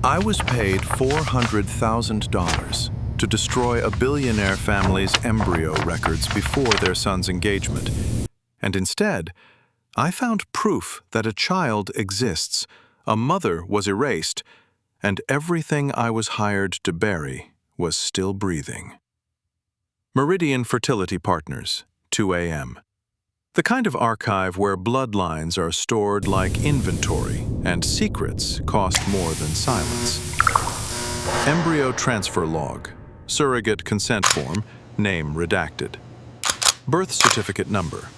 I was paid $400,000 to destroy a billionaire family's embryo records before their son's engagement. And instead, I found proof that a child exists, a mother was erased, and everything I was hired to bury was still breathing. Meridian Fertility Partners, 2 a.m. The kind of archive where bloodlines are stored like inventory and secrets cost more than silence. Embryo transfer log, surrogate consent form, name redacted. Birth certificate number.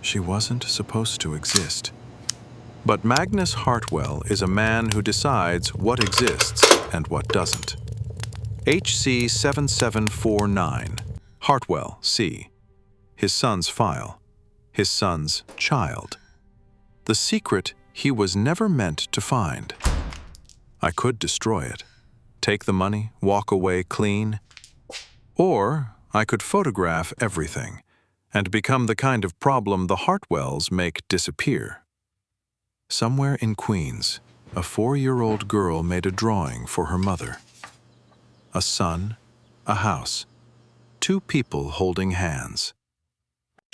She wasn't supposed to exist. But Magnus Hartwell is a man who decides what exists and what doesn't. HC 7749, Hartwell, C. His son's file. His son's child. The secret he was never meant to find. I could destroy it, take the money, walk away clean. Or I could photograph everything and become the kind of problem the Hartwells make disappear. Somewhere in Queens, a 4-year-old girl made a drawing for her mother. A son, a house, 2 people holding hands.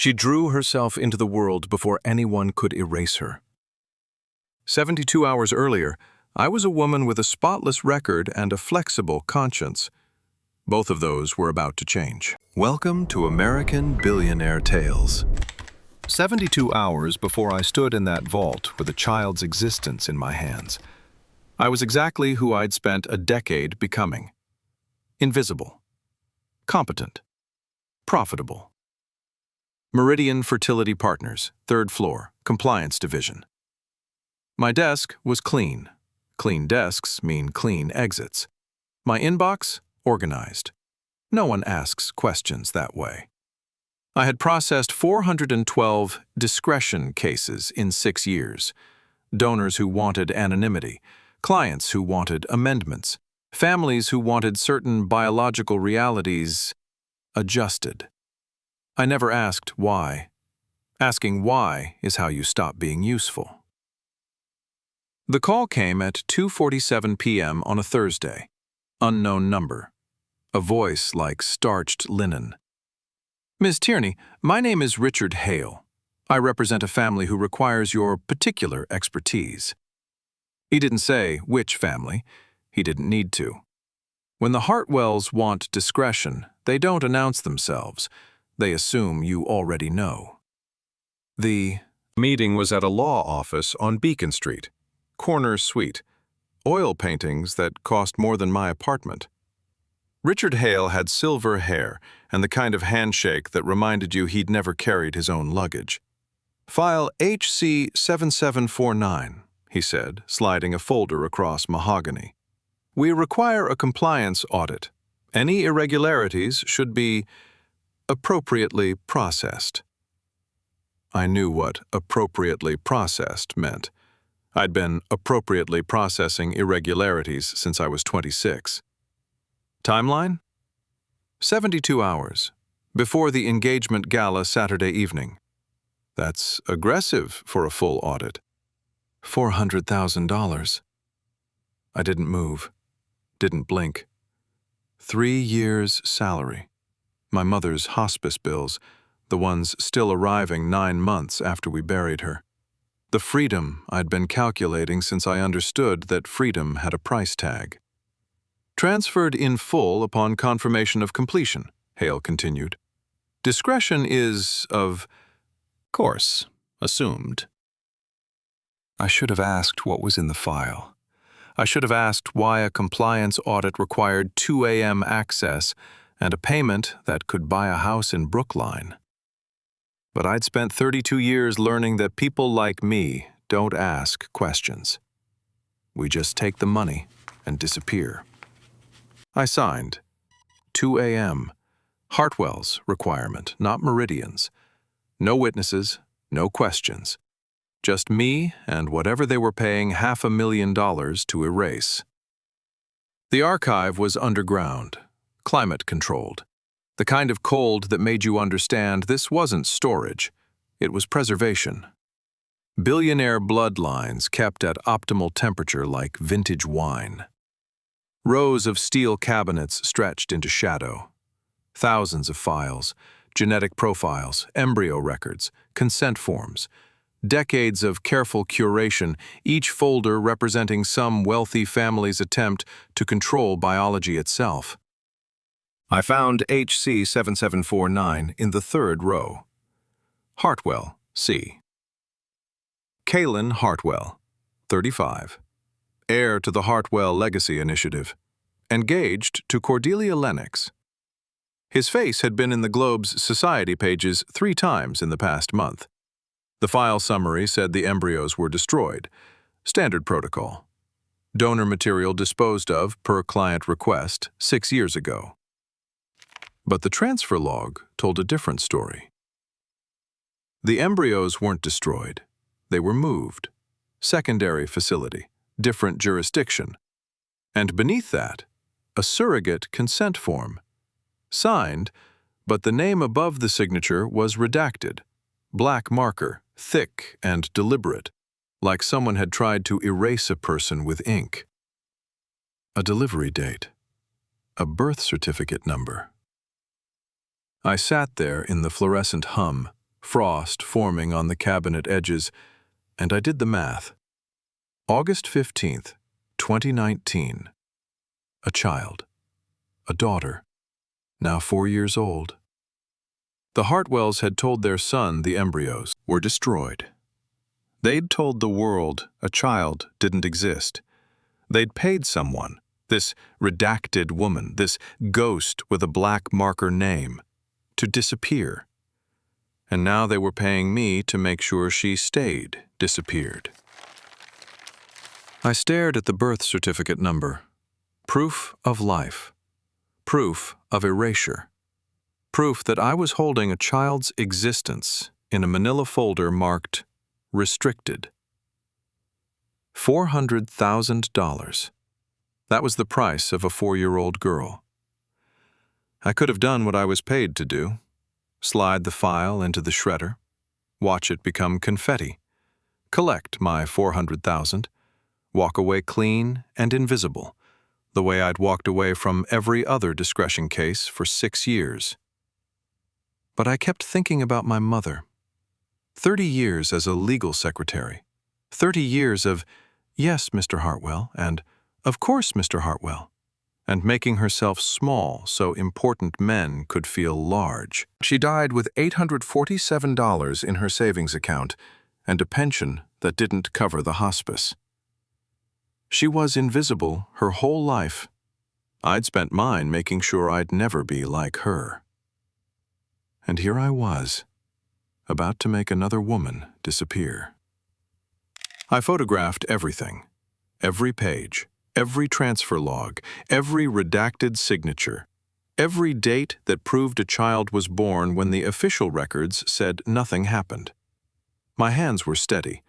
She drew herself into the world before anyone could erase her. 72 hours earlier, I was a woman with a spotless record and a flexible conscience. Both of those were about to change. Welcome to American Billionaire Tales. 72 hours before I stood in that vault with a child's existence in my hands, I was exactly who I'd spent a decade becoming. Invisible. Competent. Profitable. Meridian Fertility Partners, 3rd floor, Compliance Division. My desk was clean. Clean desks mean clean exits. My inbox, organized. No one asks questions that way. I had processed 412 discretion cases in 6 years. Donors who wanted anonymity, clients who wanted amendments, families who wanted certain biological realities adjusted. I never asked why. Asking why is how you stop being useful. The call came at 2:47 p.m. on a Thursday. Unknown number. A voice like starched linen. Ms. Tierney, my name is Richard Hale. I represent a family who requires your particular expertise. He didn't say which family. He didn't need to. When the Hartwells want discretion, they don't announce themselves. They assume you already know. The meeting was at a law office on Beacon Street, corner suite, oil paintings that cost more than my apartment. Richard Hale had silver hair and the kind of handshake that reminded you he'd never carried his own luggage. File HC 7749, he said, sliding a folder across mahogany. We require a compliance audit. Any irregularities should be appropriately processed. I knew what appropriately processed meant. I'd been appropriately processing irregularities since I was 26. Timeline? 72 hours, before the engagement gala Saturday evening. That's aggressive for a full audit. $400,000. I didn't move, didn't blink. 3 years' salary. My mother's hospice bills, the ones still arriving 9 months after we buried her. The freedom I'd been calculating since I understood that freedom had a price tag. Transferred in full upon confirmation of completion, Hale continued. Discretion is, of course, assumed. I should have asked what was in the file. I should have asked why a compliance audit required 2 a.m. access and a payment that could buy a house in Brookline. But I'd spent 32 years learning that people like me don't ask questions. We just take the money and disappear. I signed. 2 a.m. Hartwell's requirement, not Meridian's. No witnesses, no questions. Just me and whatever they were paying $500,000 to erase. The archive was underground, climate-controlled. The kind of cold that made you understand this wasn't storage, it was preservation. Billionaire bloodlines kept at optimal temperature like vintage wine. Rows of steel cabinets stretched into shadow. Thousands of files, genetic profiles, embryo records, consent forms. Decades of careful curation, each folder representing some wealthy family's attempt to control biology itself. I found HC 7749 in the third row. Hartwell, C. Kaylin Hartwell, 35. Heir to the Hartwell Legacy Initiative. Engaged to Cordelia Lennox. His face had been in the Globe's society pages 3 times in the past month. The file summary said the embryos were destroyed. Standard protocol. Donor material disposed of per client request 6 years ago. But the transfer log told a different story. The embryos weren't destroyed. They were moved. Secondary facility, different jurisdiction. And beneath that, a surrogate consent form. Signed, but the name above the signature was redacted. Black marker, thick and deliberate, like someone had tried to erase a person with ink. A delivery date. A birth certificate number. I sat there in the fluorescent hum, frost forming on the cabinet edges, and I did the math. August 15th, 2019. A child. A daughter. Now 4 years old. The Hartwells had told their son the embryos were destroyed. They'd told the world a child didn't exist. They'd paid someone, this redacted woman, this ghost with a black marker name, to disappear. And now they were paying me to make sure she stayed disappeared. I stared at the birth certificate number. Proof of life. Proof of erasure. Proof that I was holding a child's existence in a manila folder marked restricted. $400,000. That was the price of a 4-year-old girl. I could have done what I was paid to do. Slide the file into the shredder, watch it become confetti, collect my $400,000, walk away clean and invisible, the way I'd walked away from every other discretion case for 6 years. But I kept thinking about my mother. 30 years as a legal secretary. 30 years of, yes, Mr. Hartwell, and of course, Mr. Hartwell, and making herself small so important men could feel large. She died with $847 in her savings account and a pension that didn't cover the hospice. She was invisible her whole life. I'd spent mine making sure I'd never be like her. And here I was, about to make another woman disappear. I photographed everything, every page, every transfer log, every redacted signature, every date that proved a child was born when the official records said nothing happened. My hands were steady.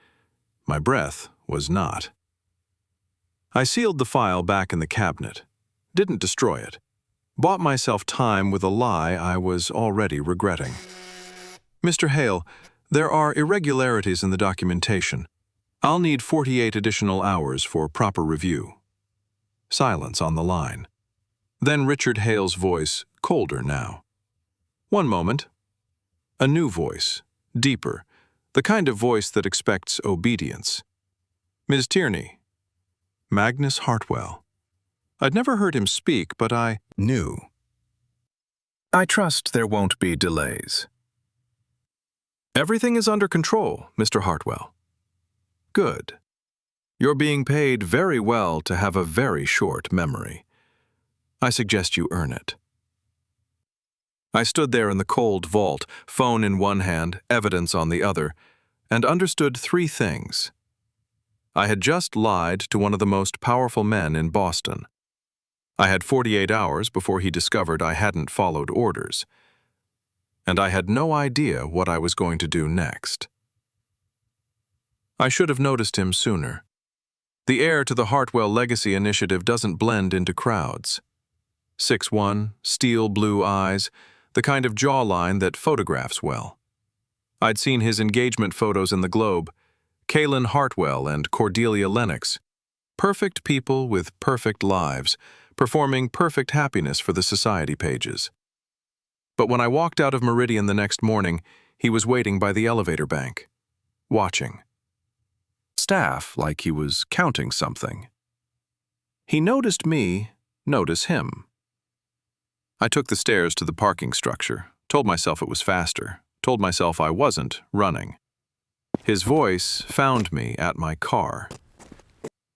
My breath was not. I sealed the file back in the cabinet, didn't destroy it, bought myself time with a lie I was already regretting. Mr. Hale, there are irregularities in the documentation. I'll need 48 additional hours for proper review. Silence on the line. Then Richard Hale's voice, colder now. One moment. A new voice, deeper, the kind of voice that expects obedience. Ms. Tierney. Magnus Hartwell. I'd never heard him speak, but I knew. I trust there won't be delays. Everything is under control, Mr. Hartwell. Good. You're being paid very well to have a very short memory. I suggest you earn it. I stood there in the cold vault, phone in one hand, evidence on the other, and understood 3 things. I had just lied to one of the most powerful men in Boston. I had 48 hours before he discovered I hadn't followed orders. And I had no idea what I was going to do next. I should have noticed him sooner. The heir to the Hartwell Legacy Initiative doesn't blend into crowds. 6'1", steel blue eyes, the kind of jawline that photographs well. I'd seen his engagement photos in the Globe, Kaylin Hartwell and Cordelia Lennox. Perfect people with perfect lives, performing perfect happiness for the society pages. But when I walked out of Meridian the next morning, he was waiting by the elevator bank, watching. Staff like he was counting something. He noticed me notice him. I took the stairs to the parking structure, told myself it was faster, told myself I wasn't running. His voice found me at my car.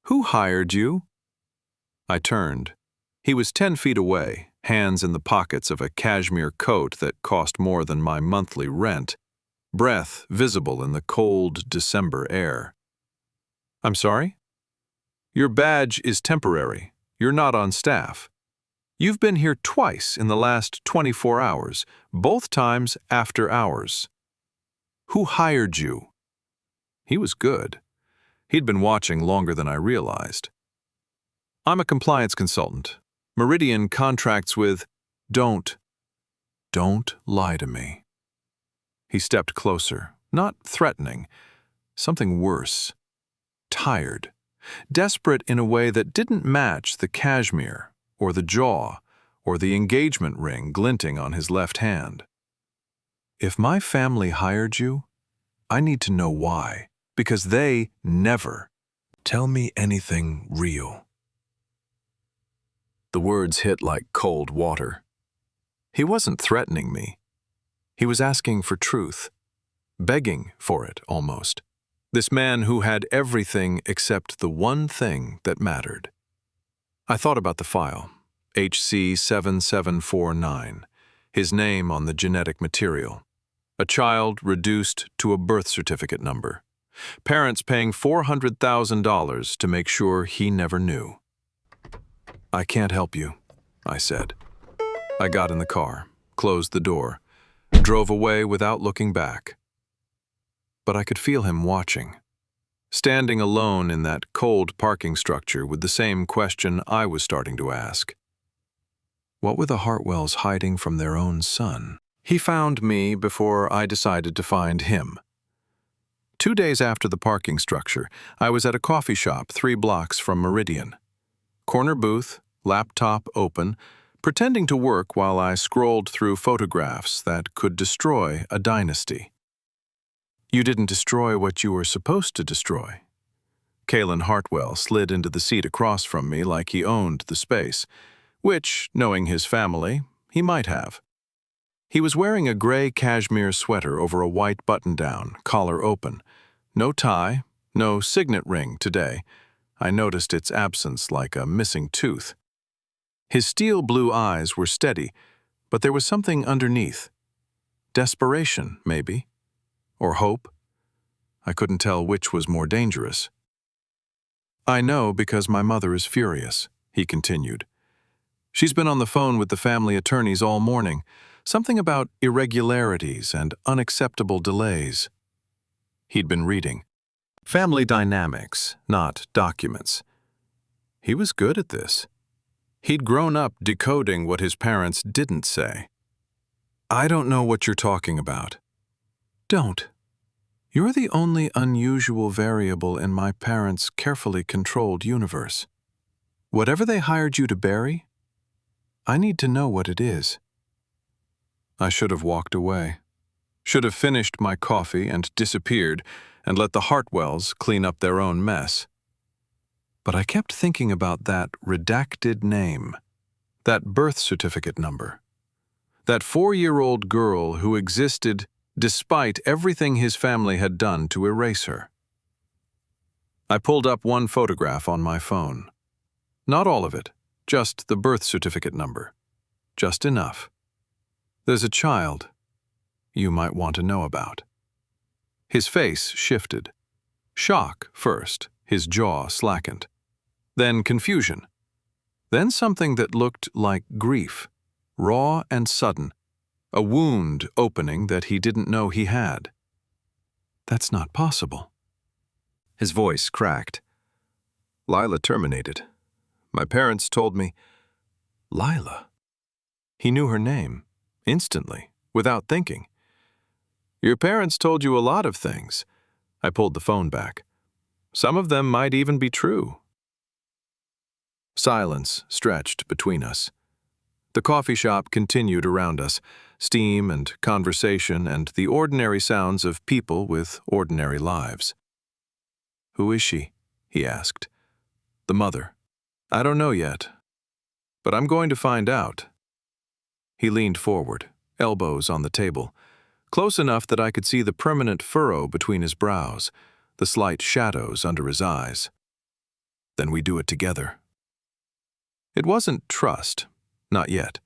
"Who hired you?" I turned. He was 10 feet away, hands in the pockets of a cashmere coat that cost more than my monthly rent, breath visible in the cold December air. "I'm sorry?" "Your badge is temporary. You're not on staff. You've been here twice in the last 24 hours, both times after hours." "Who hired you?" He was good. He'd been watching longer than I realized. "I'm a compliance consultant. Meridian contracts with..." Don't lie to me." He stepped closer, not threatening, something worse. Tired, desperate in a way that didn't match the cashmere, or the jaw, or the engagement ring glinting on his left hand. "If my family hired you, I need to know why, because they never tell me anything real." The words hit like cold water. He wasn't threatening me. He was asking for truth, begging for it almost. This man who had everything except the one thing that mattered. I thought about the file, HC 7749, his name on the genetic material. A child reduced to a birth certificate number. Parents paying $400,000 to make sure he never knew. "I can't help you," I said. I got in the car, closed the door, drove away without looking back. But I could feel him watching, standing alone in that cold parking structure with the same question I was starting to ask. What were the Hartwells hiding from their own son? He found me before I decided to find him. 2 days after the parking structure, I was at a coffee shop 3 blocks from Meridian. Corner booth, laptop open, pretending to work while I scrolled through photographs that could destroy a dynasty. "You didn't destroy what you were supposed to destroy." Kaylin Hartwell slid into the seat across from me like he owned the space, which, knowing his family, he might have. He was wearing a gray cashmere sweater over a white button-down, collar open. No tie, no signet ring today. I noticed its absence like a missing tooth. His steel blue eyes were steady, but there was something underneath. Desperation, maybe. Or hope. I couldn't tell which was more dangerous. "I know because my mother is furious," he continued. "She's been on the phone with the family attorneys all morning. Something about irregularities and unacceptable delays." He'd been reading. Family dynamics, not documents. He was good at this. He'd grown up decoding what his parents didn't say. "I don't know what you're talking about." "Don't. You're the only unusual variable in my parents' carefully controlled universe. Whatever they hired you to bury, I need to know what it is." I should have walked away. Should have finished my coffee and disappeared and let the Hartwells clean up their own mess. But I kept thinking about that redacted name, that birth certificate number, that 4-year-old girl who existed despite everything his family had done to erase her. I pulled up one photograph on my phone. Not all of it, just the birth certificate number. Just enough. "There's a child you might want to know about." His face shifted. Shock first, his jaw slackened. Then confusion. Then something that looked like grief, raw and sudden, a wound opening that he didn't know he had. "That's not possible." His voice cracked. "Lila terminated. My parents told me..." Lila. He knew her name, instantly, without thinking. "Your parents told you a lot of things. I pulled the phone back. Some of them might even be true. Silence stretched between us. The coffee shop continued around us, steam and conversation and the ordinary sounds of people with ordinary lives. "Who is she?" he asked. "The mother." "I don't know yet, but I'm going to find out." He leaned forward, elbows on the table, close enough that I could see the permanent furrow between his brows, the slight shadows under his eyes. "Then we do it together." It wasn't trust, not yet,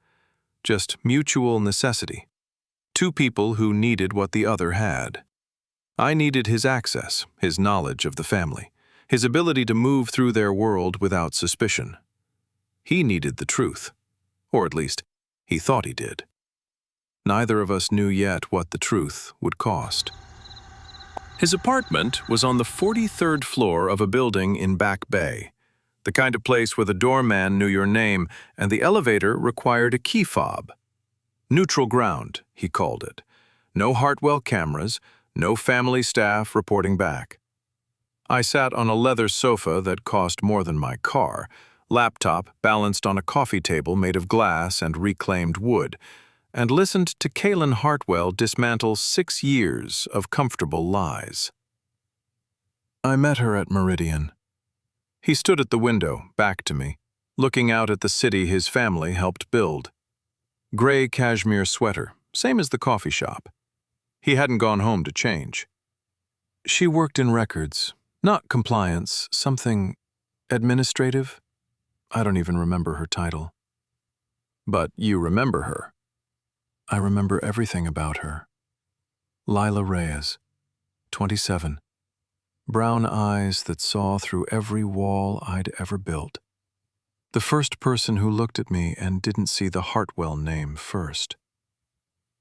just mutual necessity. Two people who needed what the other had. I needed his access, his knowledge of the family, his ability to move through their world without suspicion. He needed the truth, or at least, he thought he did. Neither of us knew yet what the truth would cost. His apartment was on the 43rd floor of a building in Back Bay, the kind of place where the doorman knew your name and the elevator required a key fob. Neutral ground, he called it. No Hartwell cameras, no family staff reporting back. I sat on a leather sofa that cost more than my car, laptop balanced on a coffee table made of glass and reclaimed wood, and listened to Kaylin Hartwell dismantle 6 years of comfortable lies. I met her at Meridian. He stood at the window, back to me, looking out at the city his family helped build. Gray cashmere sweater, same as the coffee shop. He hadn't gone home to change. She worked in records, not compliance, something administrative. I don't even remember her title. But you remember her. I remember everything about her. Lila Reyes, 27. Brown eyes that saw through every wall I'd ever built. The first person who looked at me and didn't see the Hartwell name first.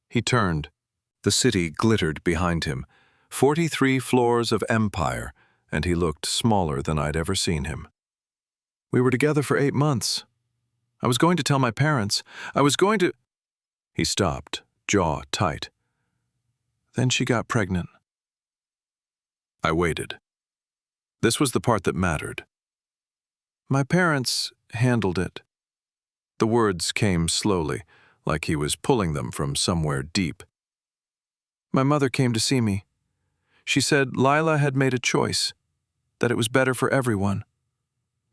He turned. The city glittered behind him, 43 floors of empire, and he looked smaller than I'd ever seen him. We were together for 8 months. I was going to tell my parents. He stopped, jaw tight. Then she got pregnant. I waited. This was the part that mattered. My parents handled it. The words came slowly, like he was pulling them from somewhere deep. My mother came to see me. She said Lila had made a choice, that it was better for everyone,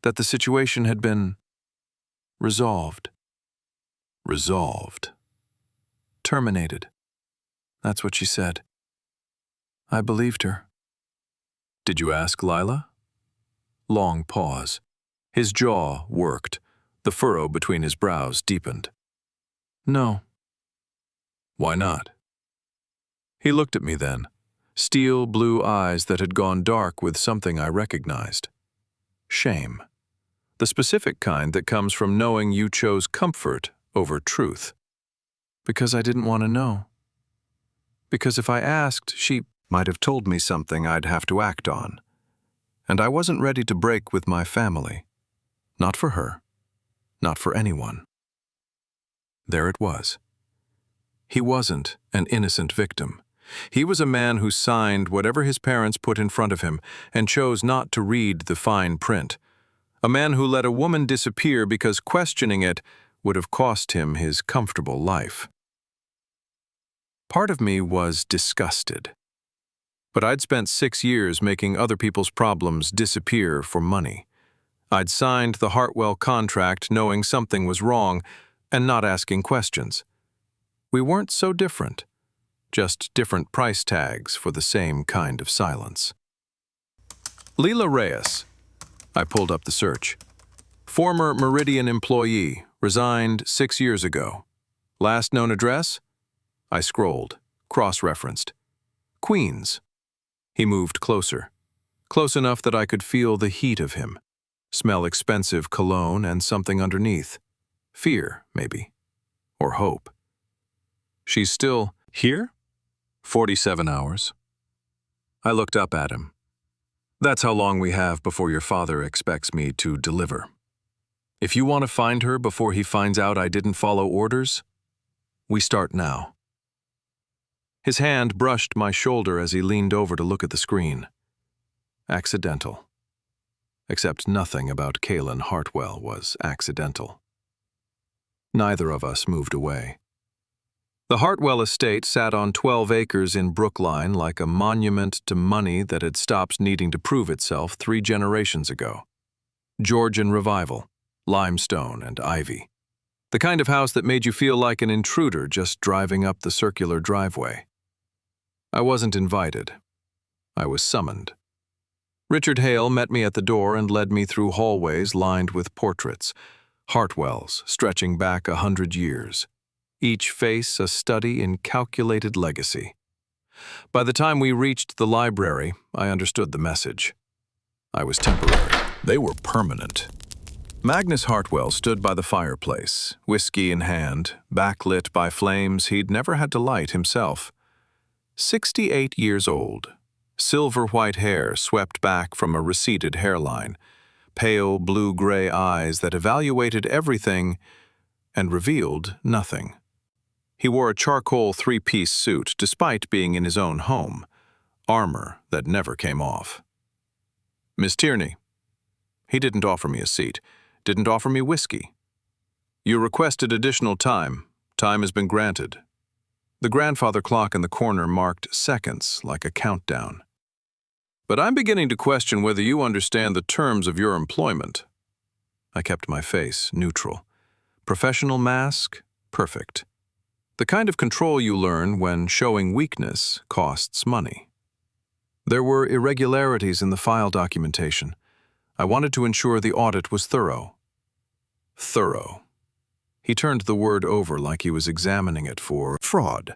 that the situation had been resolved. Resolved. Terminated. That's what she said. I believed her. Did you ask Lila? Long pause. His jaw worked. The furrow between his brows deepened. No. Why not? He looked at me then, steel blue eyes that had gone dark with something I recognized. Shame. The specific kind that comes from knowing you chose comfort over truth. Because I didn't want to know. Because if I asked, she might have told me something I'd have to act on. And I wasn't ready to break with my family. Not for her. Not for anyone. There it was. He wasn't an innocent victim. He was a man who signed whatever his parents put in front of him and chose not to read the fine print. A man who let a woman disappear because questioning it would have cost him his comfortable life. Part of me was disgusted. But I'd spent 6 years making other people's problems disappear for money. I'd signed the Hartwell contract knowing something was wrong and not asking questions. We weren't so different, just different price tags for the same kind of silence. Lila Reyes. I pulled up the search. Former Meridian employee, resigned 6 years ago. Last known address? I scrolled, cross-referenced. Queens. He moved closer, close enough that I could feel the heat of him, smell expensive cologne and something underneath. Fear, maybe, or hope. She's still here? 47 hours. I looked up at him. That's how long we have before your father expects me to deliver. If you want to find her before he finds out I didn't follow orders, we start now. His hand brushed my shoulder as he leaned over to look at the screen. Accidental. Except nothing about Kaylin Hartwell was accidental. Neither of us moved away. The Hartwell estate sat on 12 acres in Brookline like a monument to money that had stopped needing to prove itself 3 generations ago. Georgian revival, limestone and ivy. The kind of house that made you feel like an intruder just driving up the circular driveway. I wasn't invited. I was summoned. Richard Hale met me at the door and led me through hallways lined with portraits, Hartwells stretching back 100 years. Each face a study in calculated legacy. By the time we reached the library, I understood the message. I was temporary. They were permanent. Magnus Hartwell stood by the fireplace, whiskey in hand, backlit by flames he'd never had to light himself. 68 years old, silver-white hair swept back from a receded hairline, pale blue-gray eyes that evaluated everything and revealed nothing. He wore a charcoal 3-piece suit despite being in his own home, armor that never came off. "Miss Tierney." He didn't offer me a seat, didn't offer me whiskey. "You requested additional time. Time has been granted." The grandfather clock in the corner marked seconds like a countdown. "But I'm beginning to question whether you understand the terms of your employment." I kept my face neutral. Professional mask, perfect. The kind of control you learn when showing weakness costs money. There were irregularities in the file documentation. I wanted to ensure the audit was thorough. Thorough. He turned the word over like he was examining it for fraud.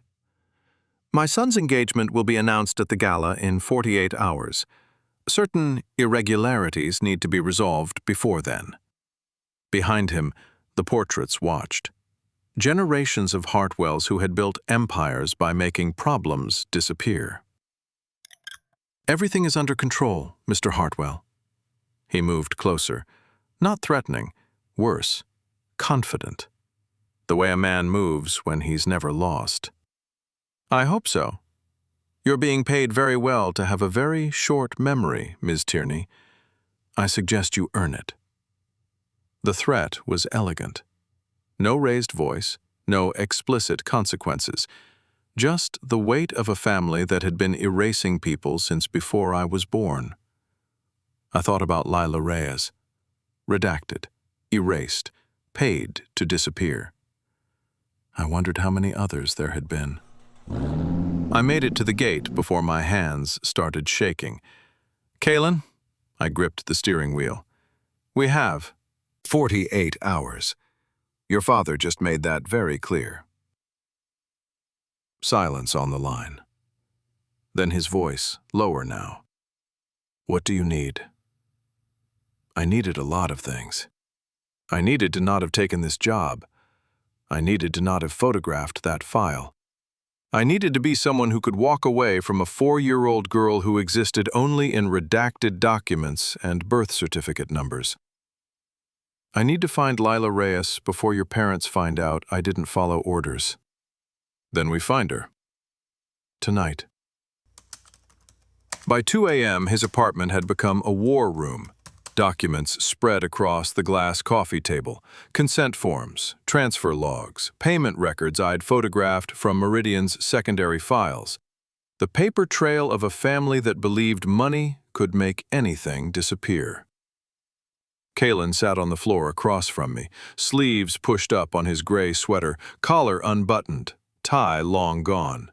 "My son's engagement will be announced at the gala in 48 hours. Certain irregularities need to be resolved before then." Behind him, the portraits watched. Generations of Hartwells who had built empires by making problems disappear. "Everything is under control, Mr. Hartwell." He moved closer, not threatening, worse, confident. The way a man moves when he's never lost. "I hope so. You're being paid very well to have a very short memory, Ms. Tierney. I suggest you earn it." The threat was elegant. No raised voice, no explicit consequences, just the weight of a family that had been erasing people since before I was born. I thought about Lila Reyes. Redacted, erased, paid to disappear. I wondered how many others there had been. I made it to the gate before my hands started shaking. "Kaylin," I gripped the steering wheel. "We have 48 hours. Your father just made that very clear." Silence on the line. Then his voice, lower now. "What do you need?" I needed a lot of things. I needed to not have taken this job. I needed to not have photographed that file. I needed to be someone who could walk away from a 4-year-old girl who existed only in redacted documents and birth certificate numbers. I need to find Lila Reyes before your parents find out I didn't follow orders. Then we find her. Tonight. By 2 a.m., his apartment had become a war room. Documents spread across the glass coffee table, consent forms, transfer logs, payment records I'd photographed from Meridian's secondary files. The paper trail of a family that believed money could make anything disappear. Kaylin sat on the floor across from me, sleeves pushed up on his gray sweater, collar unbuttoned, tie long gone.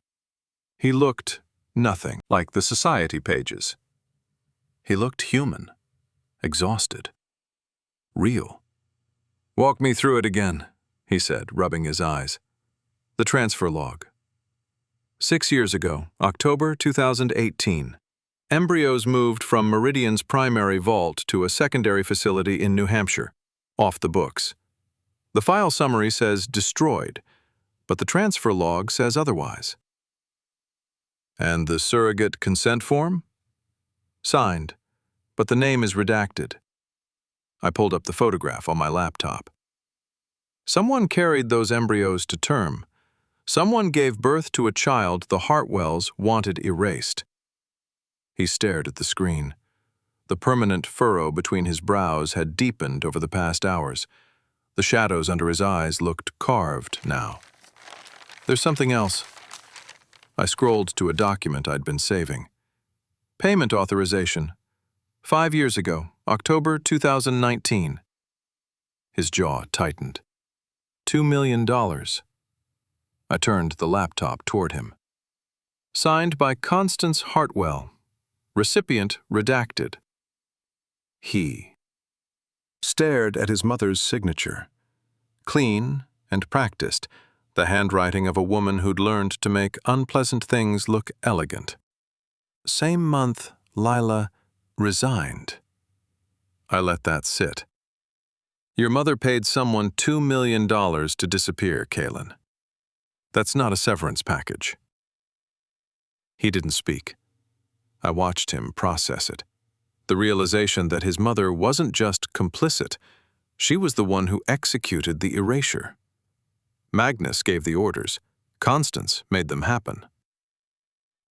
He looked nothing like the society pages. He looked human. Exhausted. Real. "Walk me through it again," he said, rubbing his eyes. The transfer log. 6 years ago, October 2018, Embryos moved from Meridian's primary vault to a secondary facility in New Hampshire, off the books. The file summary says destroyed, but the transfer log says otherwise. And the surrogate consent form? Signed, but the name is redacted. I pulled up the photograph on my laptop. Someone carried those embryos to term. Someone gave birth to a child the Hartwells wanted erased. He stared at the screen. The permanent furrow between his brows had deepened over the past hours. The shadows under his eyes looked carved now. There's something else. I scrolled to a document I'd been saving. Payment authorization. 5 years ago, October 2019. His jaw tightened. $2 million. I turned the laptop toward him. Signed by Constance Hartwell. Recipient redacted. He stared at his mother's signature. Clean and practiced, the handwriting of a woman who'd learned to make unpleasant things look elegant. Same month, Lila resigned. I let that sit. Your mother paid someone $2 million to disappear, Kaylin. That's not a severance package. He didn't speak. I watched him process it. The realization that his mother wasn't just complicit, she was the one who executed the erasure. Magnus gave the orders. Constance made them happen.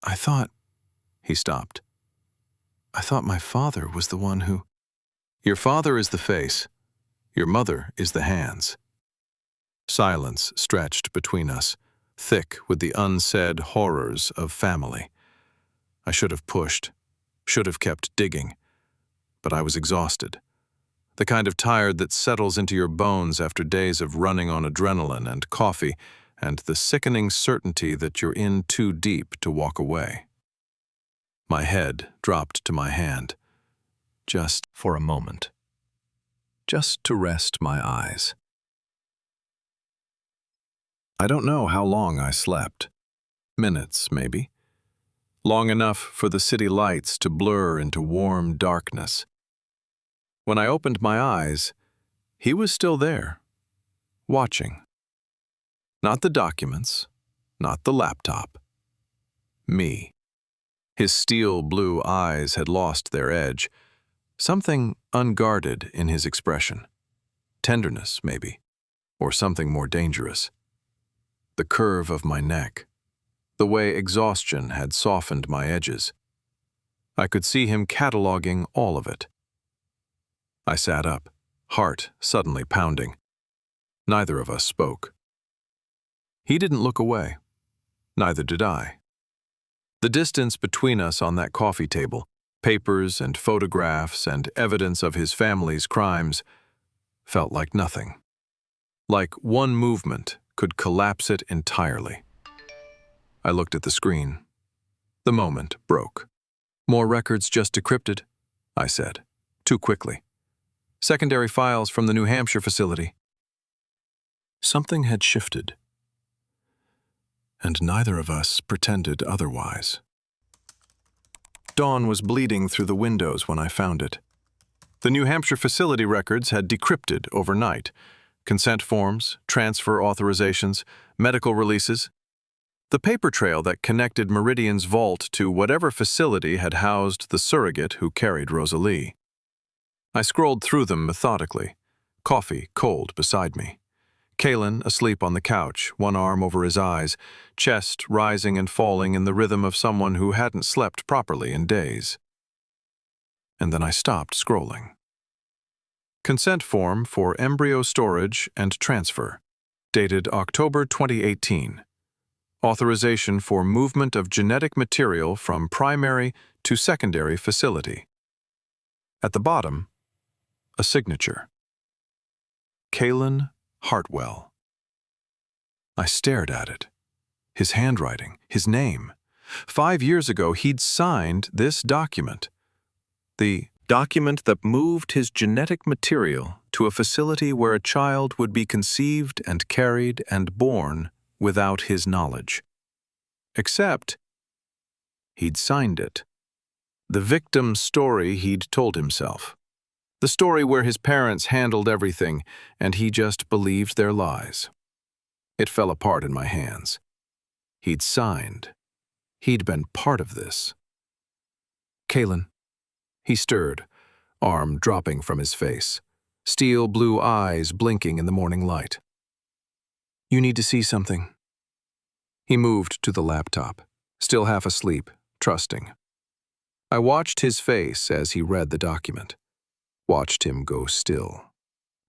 I thought... He stopped. I thought my father was the one who... Your father is the face. Your mother is the hands. Silence stretched between us, thick with the unsaid horrors of family. I should have pushed, should have kept digging, but I was exhausted. The kind of tired that settles into your bones after days of running on adrenaline and coffee and the sickening certainty that you're in too deep to walk away. My head dropped to my hand, just for a moment, just to rest my eyes. I don't know how long I slept. Minutes, maybe. Long enough for the city lights to blur into warm darkness. When I opened my eyes, he was still there, watching. Not the documents, not the laptop. Me. His steel blue eyes had lost their edge, something unguarded in his expression. Tenderness, maybe, or something more dangerous. The curve of my neck, the way exhaustion had softened my edges. I could see him cataloging all of it. I sat up, heart suddenly pounding. Neither of us spoke. He didn't look away. Neither did I. The distance between us on that coffee table, papers and photographs and evidence of his family's crimes, felt like nothing. Like one movement could collapse it entirely. I looked at the screen. The moment broke. More records just decrypted, I said, too quickly. Secondary files from the New Hampshire facility. Something had shifted, and neither of us pretended otherwise. Dawn was bleeding through the windows when I found it. The New Hampshire facility records had decrypted overnight. Consent forms, transfer authorizations, medical releases. The paper trail that connected Meridian's vault to whatever facility had housed the surrogate who carried Rosalie. I scrolled through them methodically, coffee cold beside me. Kaylin asleep on the couch, one arm over his eyes, chest rising and falling in the rhythm of someone who hadn't slept properly in days. And then I stopped scrolling. Consent form for embryo storage and transfer, dated October 2018. Authorization for movement of genetic material from primary to secondary facility. At the bottom, a signature. Kaylin Hartwell. I stared at it. His handwriting, his name. 5 years ago, he'd signed this document. The document that moved his genetic material to a facility where a child would be conceived and carried and born without his knowledge. Except, he'd signed it. The victim's story he'd told himself. The story where his parents handled everything and he just believed their lies. It fell apart in my hands. He'd signed. He'd been part of this. Kaylin. He stirred, arm dropping from his face, steel blue eyes blinking in the morning light. You need to see something. He moved to the laptop, still half asleep, trusting. I watched his face as he read the document, watched him go still,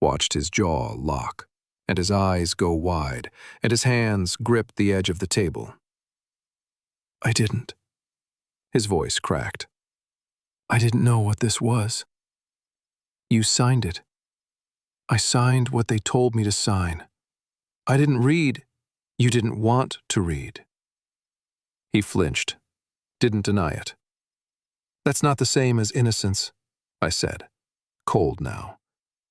watched his jaw lock, and his eyes go wide, and his hands grip the edge of the table. I didn't. His voice cracked. I didn't know what this was. You signed it. I signed what they told me to sign. I didn't read. You didn't want to read. He flinched, didn't deny it. That's not the same as innocence, I said, cold now.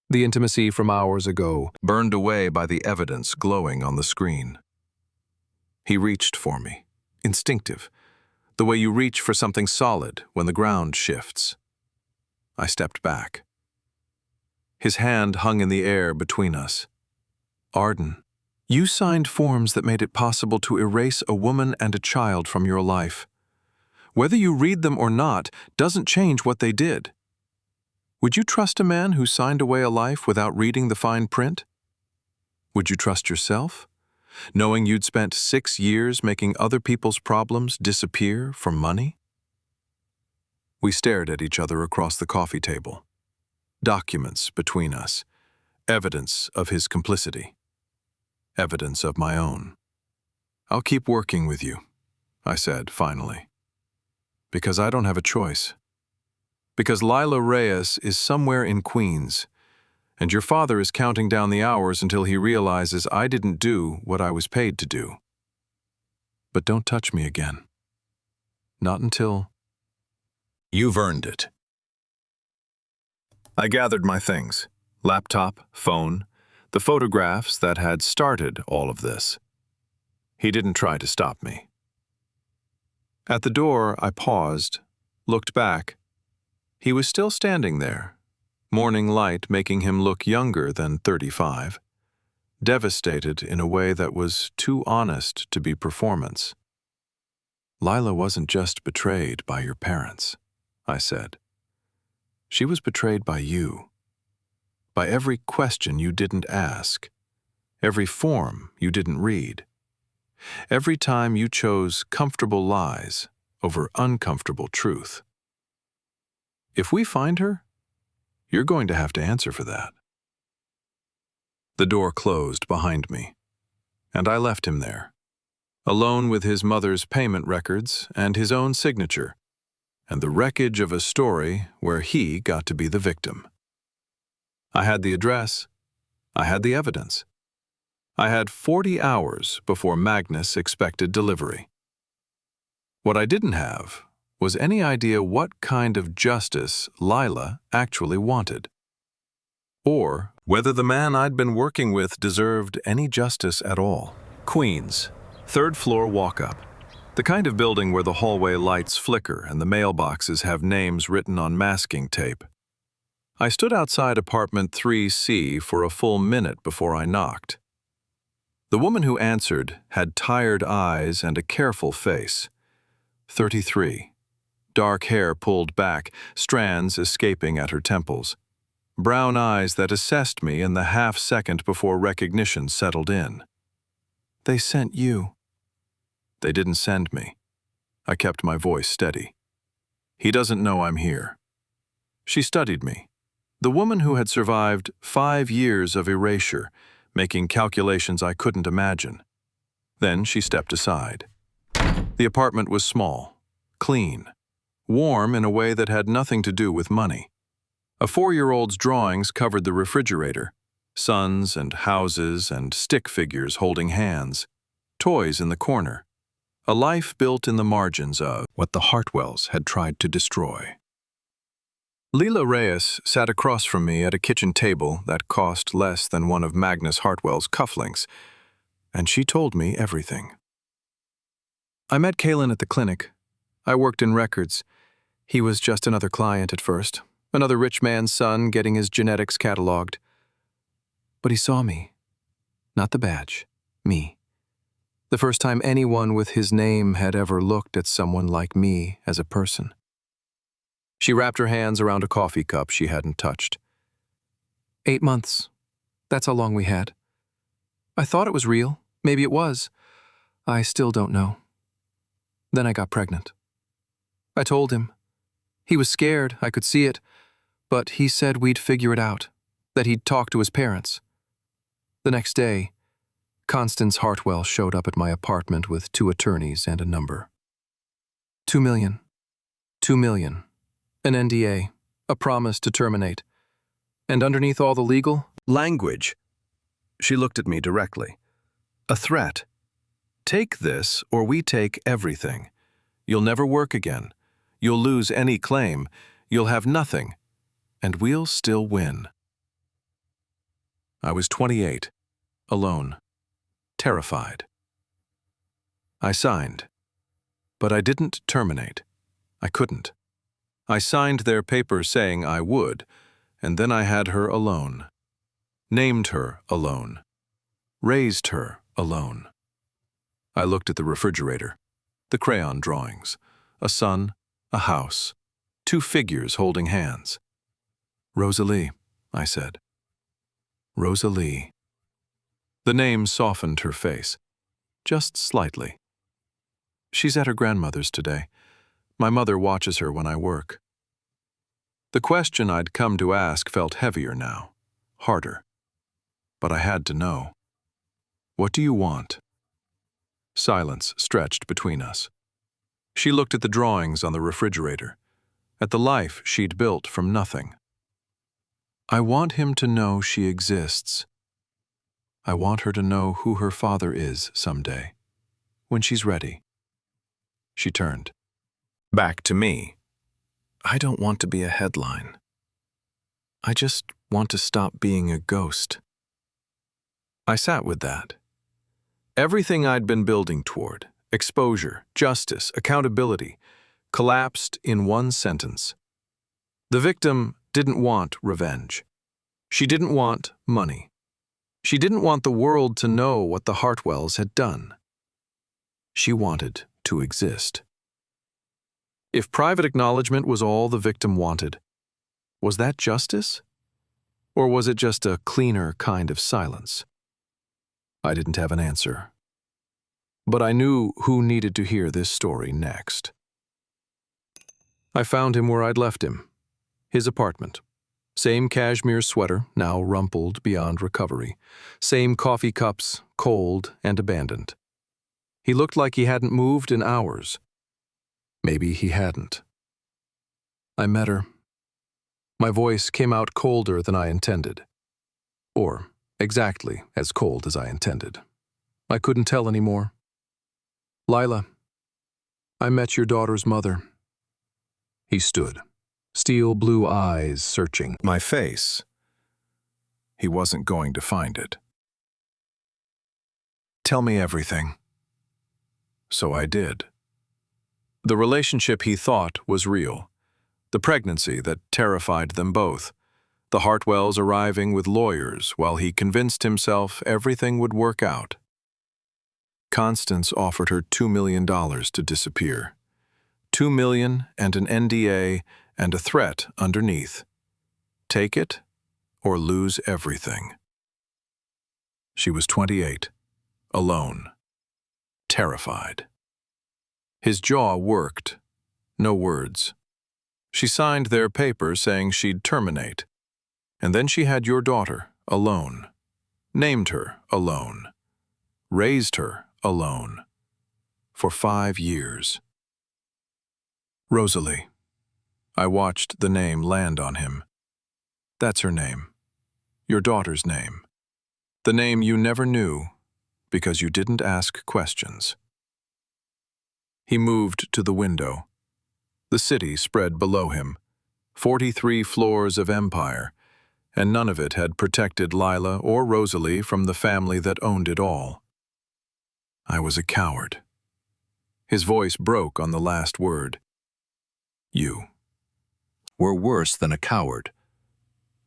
The intimacy from hours ago burned away by the evidence glowing on the screen. He reached for me, instinctive, the way you reach for something solid when the ground shifts. I stepped back. His hand hung in the air between us. Arden, you signed forms that made it possible to erase a woman and a child from your life. Whether you read them or not doesn't change what they did. Would you trust a man who signed away a life without reading the fine print? Would you trust yourself, knowing you'd spent 6 years making other people's problems disappear for money? We stared at each other across the coffee table. Documents between us, evidence of his complicity, evidence of my own. I'll keep working with you, I said finally, because I don't have a choice. Because Lila Reyes is somewhere in Queens, and your father is counting down the hours until he realizes I didn't do what I was paid to do. But don't touch me again. Not until... You've earned it. I gathered my things, laptop, phone, the photographs that had started all of this. He didn't try to stop me. At the door, I paused, looked back. He was still standing there, morning light making him look younger than 35, devastated in a way that was too honest to be performance. Lila wasn't just betrayed by your parents, I said. She was betrayed by you, by every question you didn't ask, every form you didn't read, every time you chose comfortable lies over uncomfortable truth. If we find her, you're going to have to answer for that. The door closed behind me, and I left him there, alone with his mother's payment records and his own signature, and the wreckage of a story where he got to be the victim. I had the address. I had the evidence. I had 40 hours before Magnus expected delivery. What I didn't have was any idea what kind of justice Lila actually wanted, or whether the man I'd been working with deserved any justice at all. Queens, 3rd floor walk-up, the kind of building where the hallway lights flicker and the mailboxes have names written on masking tape. I stood outside apartment 3C for a full minute before I knocked. The woman who answered had tired eyes and a careful face. 33. Dark hair pulled back, strands escaping at her temples. Brown eyes that assessed me in the half-second before recognition settled in. They sent you. They didn't send me. I kept my voice steady. He doesn't know I'm here. She studied me. The woman who had survived 5 years of erasure, making calculations I couldn't imagine. Then she stepped aside. The apartment was small, clean, warm in a way that had nothing to do with money. A 4-year-old's drawings covered the refrigerator, suns and houses and stick figures holding hands, toys in the corner, a life built in the margins of what the Hartwells had tried to destroy. Lila Reyes sat across from me at a kitchen table that cost less than one of Magnus Hartwell's cufflinks, and she told me everything. I met Kalen at the clinic. I worked in records. He was just another client at first, another rich man's son getting his genetics cataloged. But he saw me. Not the badge, me. The first time anyone with his name had ever looked at someone like me as a person. She wrapped her hands around a coffee cup she hadn't touched. 8 months. That's how long we had. I thought it was real. Maybe it was. I still don't know. Then I got pregnant. I told him. He was scared, I could see it, but he said we'd figure it out, that he'd talk to his parents. The next day, Constance Hartwell showed up at my apartment with 2 attorneys and a number. 2 million. 2 million. An NDA. A promise to terminate. And underneath all the legal? Language. She looked at me directly. A threat. Take this or we take everything. You'll never work again. You'll lose any claim. You'll have nothing. And we'll still win. I was 28, alone, terrified. I signed, but I didn't terminate. I couldn't. I signed their paper saying I would, and then I had her alone, named her alone, raised her alone. I looked at the refrigerator, the crayon drawings, a sun, a house, 2 figures holding hands. Rosalie, I said. Rosalie. The name softened her face, just slightly. She's at her grandmother's today. My mother watches her when I work. The question I'd come to ask felt heavier now, harder. But I had to know. What do you want? Silence stretched between us. She looked at the drawings on the refrigerator, at the life she'd built from nothing. I want him to know she exists. I want her to know who her father is someday, when she's ready. She turned. Back to me. I don't want to be a headline. I just want to stop being a ghost. I sat with that. Everything I'd been building toward, exposure, justice, accountability, collapsed in one sentence. The victim didn't want revenge. She didn't want money. She didn't want the world to know what the Hartwells had done. She wanted to exist. If private acknowledgment was all the victim wanted, was that justice? Or was it just a cleaner kind of silence? I didn't have an answer. But I knew who needed to hear this story next. I found him where I'd left him. His apartment. Same cashmere sweater, now rumpled beyond recovery. Same coffee cups, cold and abandoned. He looked like he hadn't moved in hours. Maybe he hadn't. I met her. My voice came out colder than I intended. Or exactly as cold as I intended. I couldn't tell anymore. Lila, I met your daughter's mother. He stood. Steel blue eyes searching my face. He wasn't going to find it. Tell me everything. So I did. The relationship he thought was real. The pregnancy that terrified them both. The Hartwells arriving with lawyers while he convinced himself everything would work out. Constance offered her $2 million to disappear. $2 million and an NDA and a threat underneath. Take it or lose everything. She was 28, alone, terrified. His jaw worked, no words. She signed their paper saying she'd terminate. And then she had your daughter, alone. Named her, alone. Raised her, alone. For 5 years. Rosalie. I watched the name land on him. That's her name. Your daughter's name. The name you never knew because you didn't ask questions. He moved to the window. The city spread below him. 43 floors of empire, and none of it had protected Lila or Rosalie from the family that owned it all. I was a coward. His voice broke on the last word. You were worse than a coward.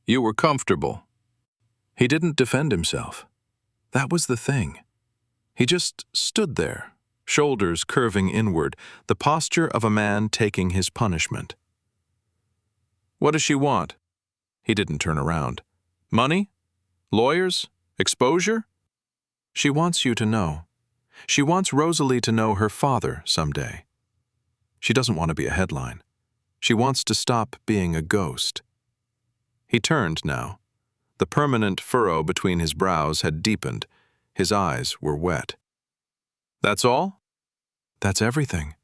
You were comfortable. He didn't defend himself. That was the thing. He just stood there, shoulders curving inward, the posture of a man taking his punishment. What does she want? He didn't turn around. Money? Lawyers? Exposure? She wants you to know. She wants Rosalie to know her father someday. She doesn't want to be a headline. She wants to stop being a ghost. He turned now. The permanent furrow between his brows had deepened. His eyes were wet. That's all? That's everything.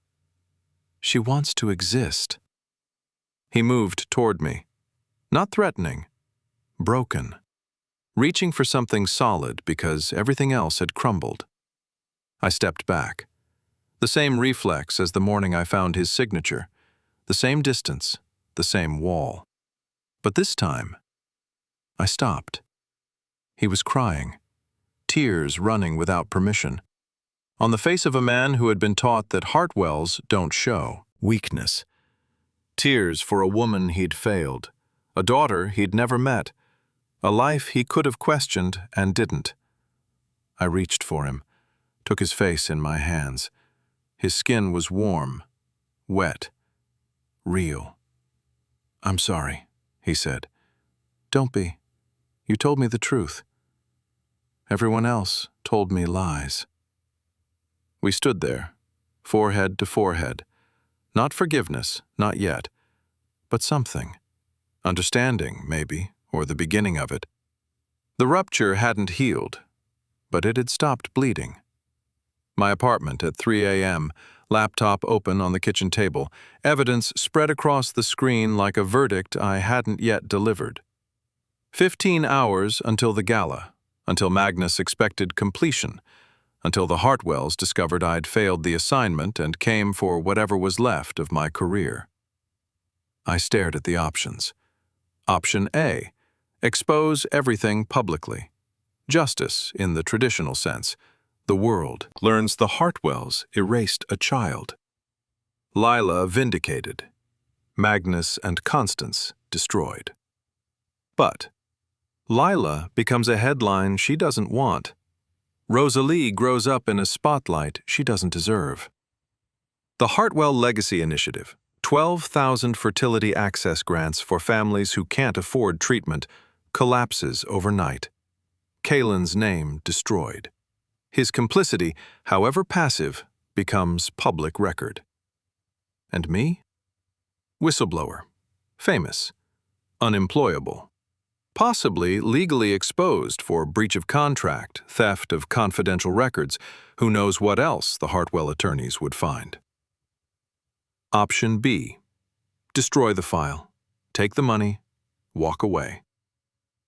She wants to exist. He moved toward me. Not threatening. Broken. Reaching for something solid because everything else had crumbled. I stepped back. The same reflex as the morning I found his signature. The same distance. The same wall. But this time, I stopped. He was crying. Tears running without permission. On the face of a man who had been taught that heartwells don't show weakness. Tears for a woman he'd failed. A daughter he'd never met. A life he could have questioned and didn't. I reached for him, took his face in my hands. His skin was warm, wet, real. "I'm sorry," he said. "Don't be. You told me the truth. Everyone else told me lies." We stood there, forehead to forehead. Not forgiveness, not yet, but something. Understanding, maybe, or the beginning of it. The rupture hadn't healed, but it had stopped bleeding. My apartment at 3 a.m., laptop open on the kitchen table, evidence spread across the screen like a verdict I hadn't yet delivered. 15 hours until the gala, until Magnus expected completion, until the Hartwells discovered I'd failed the assignment and came for whatever was left of my career. I stared at the options. Option A, expose everything publicly. Justice in the traditional sense. The world learns the Hartwells erased a child. Lila vindicated. Magnus and Constance destroyed. But Lila becomes a headline she doesn't want. Rosalie grows up in a spotlight she doesn't deserve. The Hartwell Legacy Initiative, 12,000 fertility access grants for families who can't afford treatment, collapses overnight. Kalen's name destroyed. His complicity, however passive, becomes public record. And me? Whistleblower. Famous. Unemployable. Possibly legally exposed for breach of contract, theft of confidential records. Who knows what else the Hartwell attorneys would find. Option B. Destroy the file. Take the money. Walk away.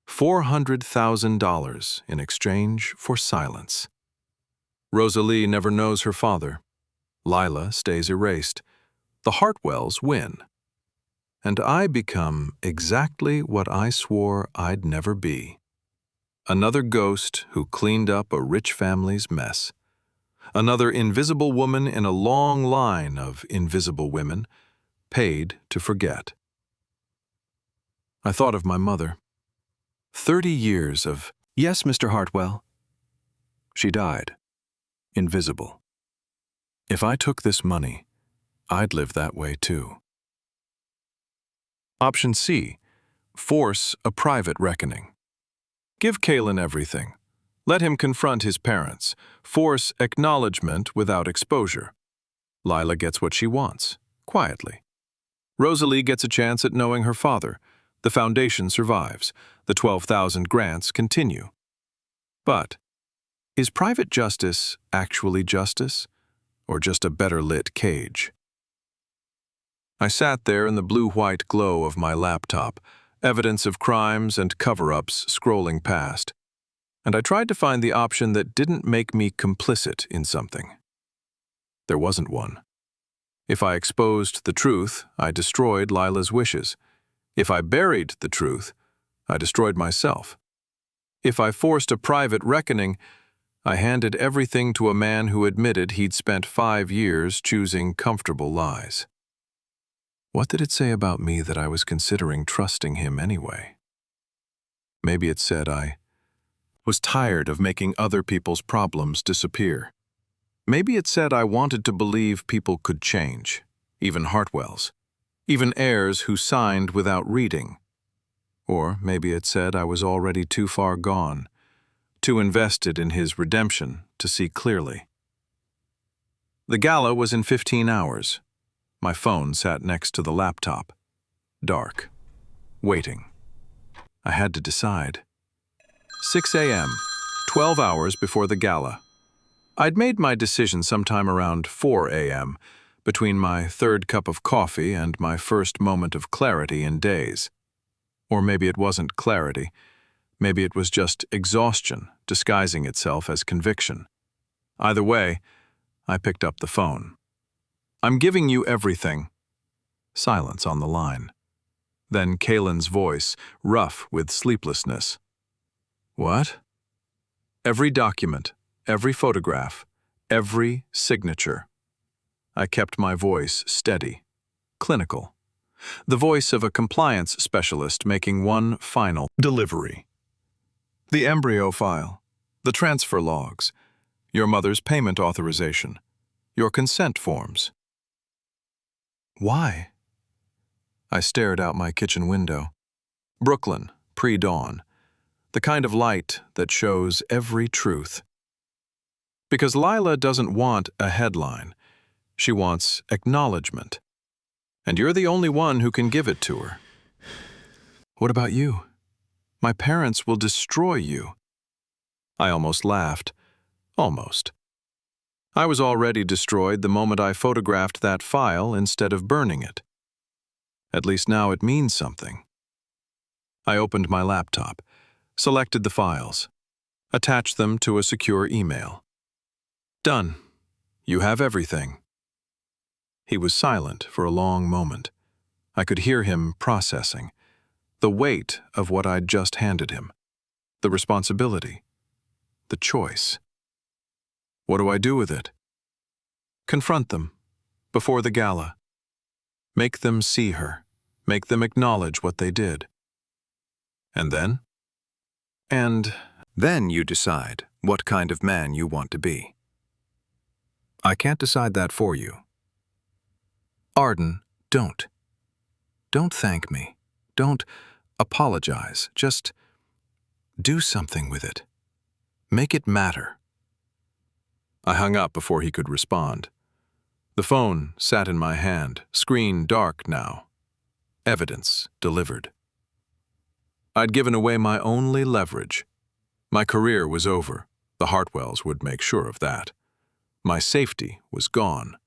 $400,000 in exchange for silence. Rosalie never knows her father. Lila stays erased. The Hartwells win. And I become exactly what I swore I'd never be. Another ghost who cleaned up a rich family's mess. Another invisible woman in a long line of invisible women, paid to forget. I thought of my mother. 30 years of, "Yes, Mr. Hartwell." She died. Invisible. If I took this money, I'd live that way too. Option C. Force a private reckoning. Give Kalen everything. Let him confront his parents. Force acknowledgment without exposure. Lila gets what she wants, quietly. Rosalie gets a chance at knowing her father. The foundation survives. The 12,000 grants continue. But is private justice actually justice, or just a better lit cage? I sat there in the blue-white glow of my laptop, evidence of crimes and cover-ups scrolling past, and I tried to find the option that didn't make me complicit in something. There wasn't one. If I exposed the truth, I destroyed Lila's wishes. If I buried the truth, I destroyed myself. If I forced a private reckoning, I handed everything to a man who admitted he'd spent 5 years choosing comfortable lies. What did it say about me that I was considering trusting him anyway? Maybe it said I was tired of making other people's problems disappear. Maybe it said I wanted to believe people could change, even Hartwells, even heirs who signed without reading. Or maybe it said I was already too far gone, too invested in his redemption to see clearly. The gala was in 15 hours. My phone sat next to the laptop. Dark. Waiting. I had to decide. 6 a.m., 12 hours before the gala. I'd made my decision sometime around 4 a.m., between my third cup of coffee and my first moment of clarity in days. Or maybe it wasn't clarity. Maybe it was just exhaustion disguising itself as conviction. Either way, I picked up the phone. "I'm giving you everything." Silence on the line. Then Kaylin's voice, rough with sleeplessness. "What?" "Every document, every photograph, every signature." I kept my voice steady, clinical. The voice of a compliance specialist making one final delivery. "The embryo file, the transfer logs, your mother's payment authorization, your consent forms." "Why?" I stared out my kitchen window. Brooklyn, pre-dawn. The kind of light that shows every truth. Because Lila doesn't want a headline. She wants acknowledgment. And you're the only one who can give it to her. "What about you? My parents will destroy you." I almost laughed. Almost. I was already destroyed the moment I photographed that file instead of burning it. At least now it means something. I opened my laptop, selected the files, attached them to a secure email. "Done. You have everything." He was silent for a long moment. I could hear him processing. The weight of what I'd just handed him. The responsibility. The choice. What do I do with it? Confront them. Before the gala. Make them see her. Make them acknowledge what they did. And then? And then you decide what kind of man you want to be. I can't decide that for you. Arden, don't. Don't thank me. Don't apologize. Just do something with it. Make it matter. I hung up before he could respond. The phone sat in my hand, screen dark now. Evidence delivered. I'd given away my only leverage. My career was over. The Hartwells would make sure of that. My safety was gone.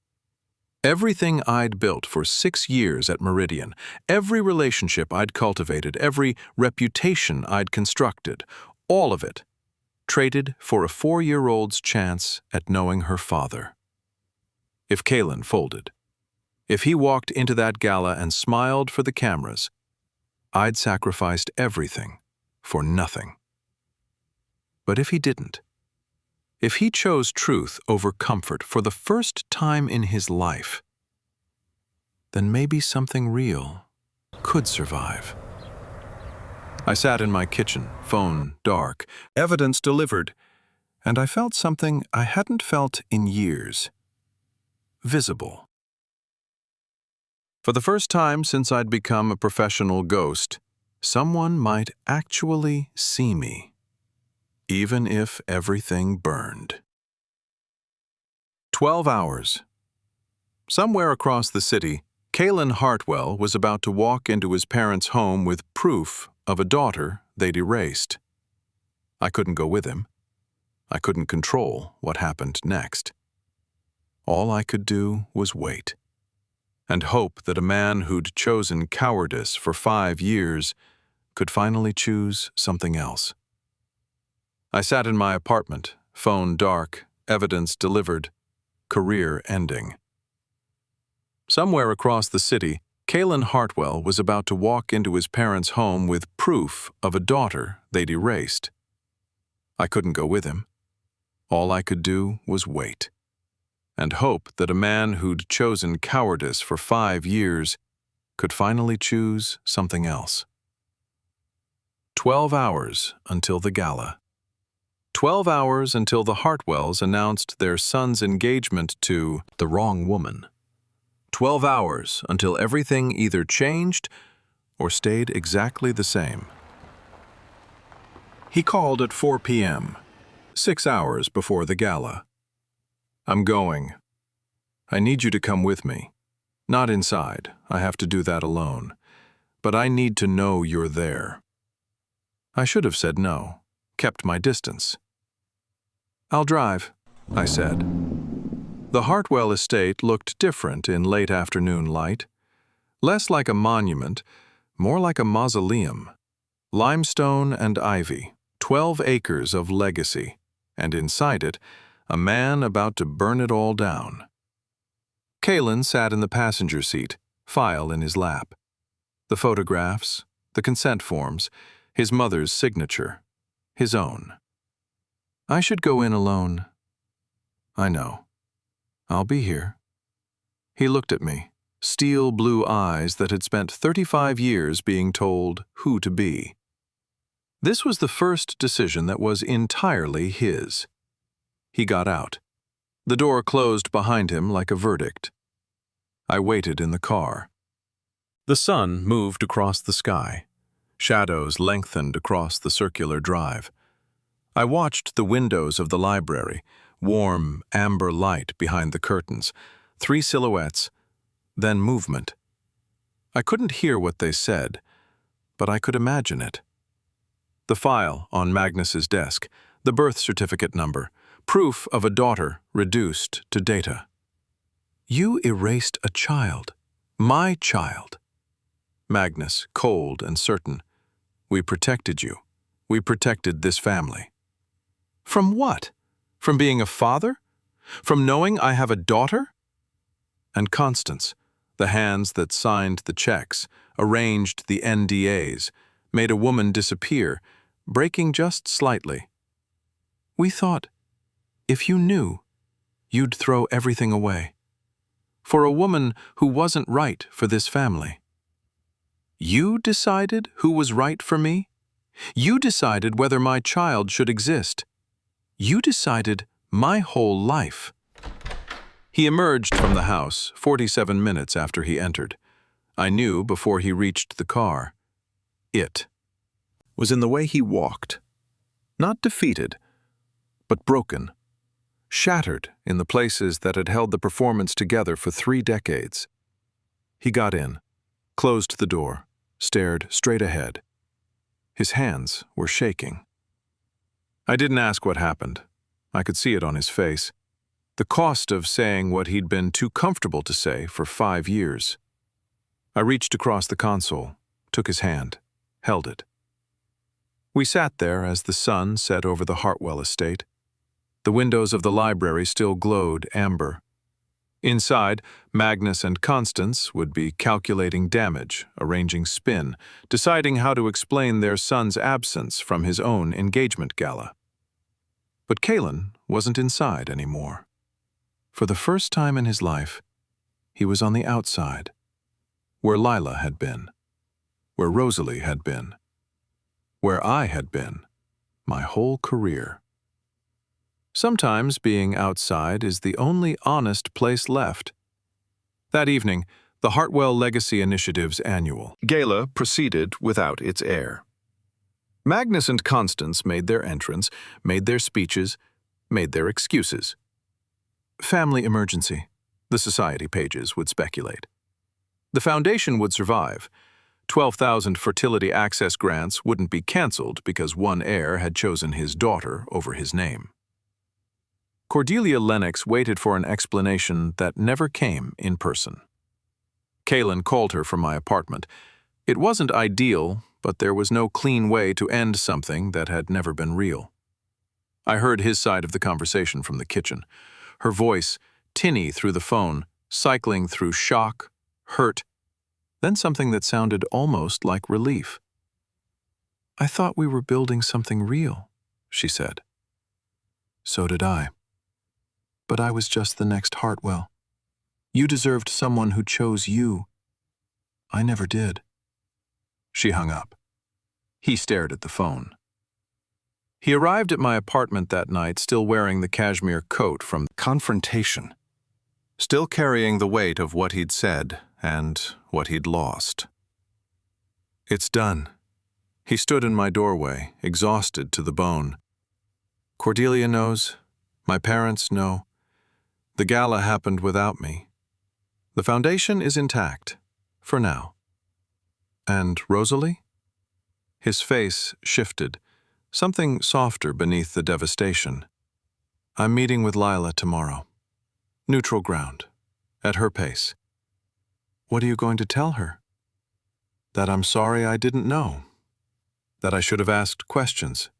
Everything I'd built for 6 years at Meridian, every relationship I'd cultivated, every reputation I'd constructed, all of it, traded for a 4-year-old's chance at knowing her father. If Kaylin folded, if he walked into that gala and smiled for the cameras, I'd sacrificed everything for nothing. But if he didn't, if he chose truth over comfort for the first time in his life, then maybe something real could survive. I sat in my kitchen, phone dark, evidence delivered, and I felt something I hadn't felt in years. Visible. For the first time since I'd become a professional ghost, someone might actually see me. Even if everything burned. 12 hours. Somewhere across the city, Kaylin Hartwell was about to walk into his parents' home with proof of a daughter they'd erased. I couldn't go with him. I couldn't control what happened next. All I could do was wait, and hope that a man who'd chosen cowardice for 5 years could finally choose something else. I sat in my apartment, phone dark, evidence delivered, career ending. Somewhere across the city, Kaylin Hartwell was about to walk into his parents' home with proof of a daughter they'd erased. I couldn't go with him. All I could do was wait, and hope that a man who'd chosen cowardice for 5 years could finally choose something else. 12 hours until the gala. 12 hours until the Hartwells announced their son's engagement to the wrong woman. 12 hours until everything either changed or stayed exactly the same. He called at 4 p.m., 6 hours before the gala. "I'm going." I need you to come with me. Not inside, I have to do that alone. But I need to know you're there. I should have said no, kept my distance. I'll drive, I said. The Hartwell estate looked different in late afternoon light. Less like a monument, more like a mausoleum. Limestone and ivy, 12 acres of legacy, and inside it, a man about to burn it all down. Kalen sat in the passenger seat, file in his lap. The photographs, the consent forms, his mother's signature, his own. I should go in alone. I know. I'll be here. He looked at me, steel blue eyes that had spent 35 years being told who to be. This was the first decision that was entirely his. He got out. The door closed behind him like a verdict. I waited in the car. The sun moved across the sky. Shadows lengthened across the circular drive. I watched the windows of the library, warm, amber light behind the curtains, 3 silhouettes, then movement. I couldn't hear what they said, but I could imagine it. The file on Magnus's desk, the birth certificate number, proof of a daughter reduced to data. You erased a child, my child. Magnus, cold and certain. We protected you. We protected this family. From what? From being a father? From knowing I have a daughter? And Constance, the hands that signed the checks, arranged the NDAs, made a woman disappear, breaking just slightly. We thought, if you knew, you'd throw everything away. For a woman who wasn't right for this family. You decided who was right for me? You decided whether my child should exist. You decided my whole life. He emerged from the house 47 minutes after he entered. I knew before he reached the car. It was in the way he walked. Not defeated, but broken. Shattered in the places that had held the performance together for 3 decades. He got in, closed the door, stared straight ahead. His hands were shaking. I didn't ask what happened. I could see it on his face. The cost of saying what he'd been too comfortable to say for 5 years. I reached across the console, took his hand, held it. We sat there as the sun set over the Hartwell estate. The windows of the library still glowed amber. Inside, Magnus and Constance would be calculating damage, arranging spin, deciding how to explain their son's absence from his own engagement gala. But Kalen wasn't inside anymore. For the first time in his life, he was on the outside, where Lila had been, where Rosalie had been, where I had been my whole career. Sometimes being outside is the only honest place left. That evening, the Hartwell Legacy Initiative's annual gala proceeded without its heir. Magnus and Constance made their entrance, made their speeches, made their excuses. Family emergency, the society pages would speculate. The foundation would survive. 12,000 fertility access grants wouldn't be canceled because one heir had chosen his daughter over his name. Cordelia Lennox waited for an explanation that never came in person. Kalen called her from my apartment. It wasn't ideal, but there was no clean way to end something that had never been real. I heard his side of the conversation from the kitchen. Her voice, tinny through the phone, cycling through shock, hurt, then something that sounded almost like relief. I thought we were building something real, she said. So did I. But I was just the next Hartwell. You deserved someone who chose you. I never did. She hung up. He stared at the phone. He arrived at my apartment that night still wearing the cashmere coat from confrontation, still carrying the weight of what he'd said and what he'd lost. It's done. He stood in my doorway, exhausted to the bone. Cordelia knows. My parents know. The gala happened without me. The foundation is intact, for now. And Rosalie? His face shifted, something softer beneath the devastation. I'm meeting with Lila tomorrow. Neutral ground, at her pace. What are you going to tell her? That I'm sorry I didn't know. That I should have asked questions.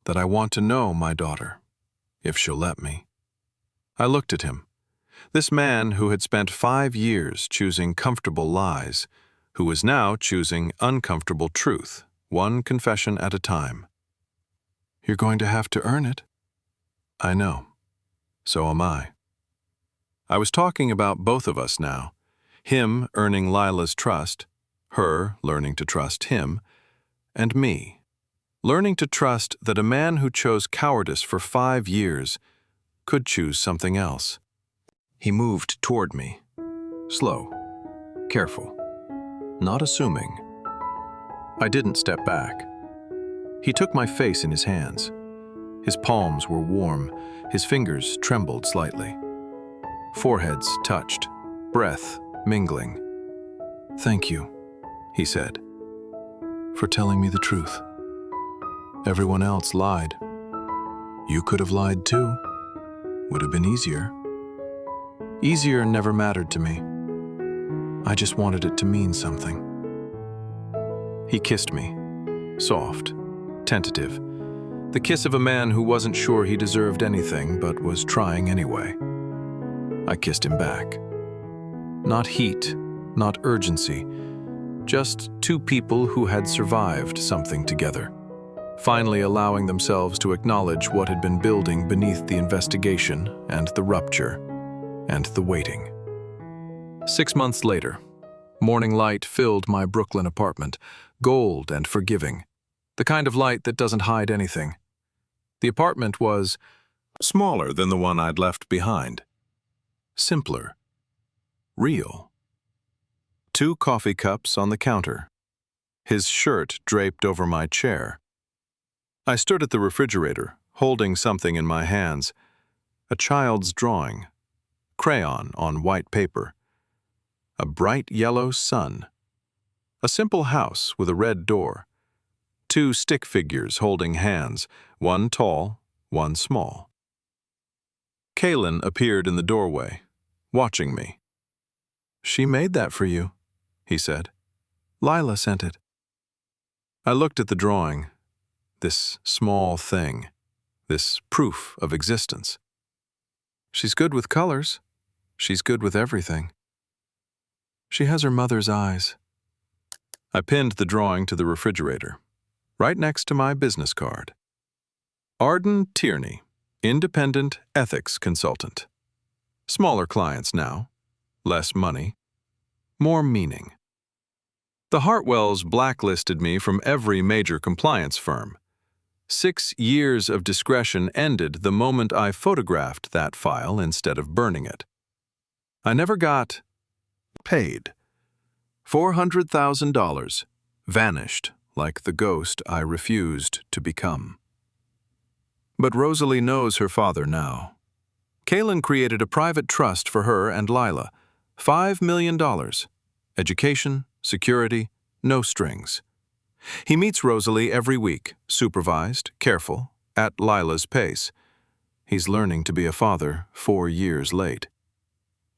That I want to know my daughter, if she'll let me. I looked at him. This man who had spent 5 years choosing comfortable lies, who was now choosing uncomfortable truth, one confession at a time. You're going to have to earn it. I know. So am I. I was talking about both of us now. Him earning Lila's trust, her learning to trust him, and me, learning to trust that a man who chose cowardice for 5 years could choose something else. He moved toward me, slow, careful, not assuming. I didn't step back. He took my face in his hands. His palms were warm, his fingers trembled slightly. Foreheads touched, breath mingling. Thank you, he said, for telling me the truth. Everyone else lied. You could have lied too. Would have been easier. Easier never mattered to me. I just wanted it to mean something. He kissed me, soft, tentative, the kiss of a man who wasn't sure he deserved anything but was trying anyway. I kissed him back. Not heat, not urgency, just two people who had survived something together, finally allowing themselves to acknowledge what had been building beneath the investigation and the rupture and the waiting. 6 months later, morning light filled my Brooklyn apartment, gold and forgiving, the kind of light that doesn't hide anything. The apartment was smaller than the one I'd left behind, simpler, real. 2 coffee cups on the counter, his shirt draped over my chair. I stood at the refrigerator, holding something in my hands, a child's drawing, crayon on white paper, a bright yellow sun, a simple house with a red door, 2 stick figures holding hands, one tall, one small. Kaylin appeared in the doorway, watching me. She made that for you, he said. Lila sent it. I looked at the drawing, this small thing, this proof of existence. She's good with colors. She's good with everything. She has her mother's eyes. I pinned the drawing to the refrigerator, right next to my business card. Arden Tierney, independent ethics consultant. Smaller clients now, less money, more meaning. The Hartwells blacklisted me from every major compliance firm. 6 years of discretion ended the moment I photographed that file instead of burning it. I never got paid. $400,000 vanished like the ghost I refused to become. But Rosalie knows her father now. Kaylin created a private trust for her and Lila. $5 million. Education, security, no strings. He meets Rosalie every week, supervised, careful, at Lila's pace. He's learning to be a father 4 years late.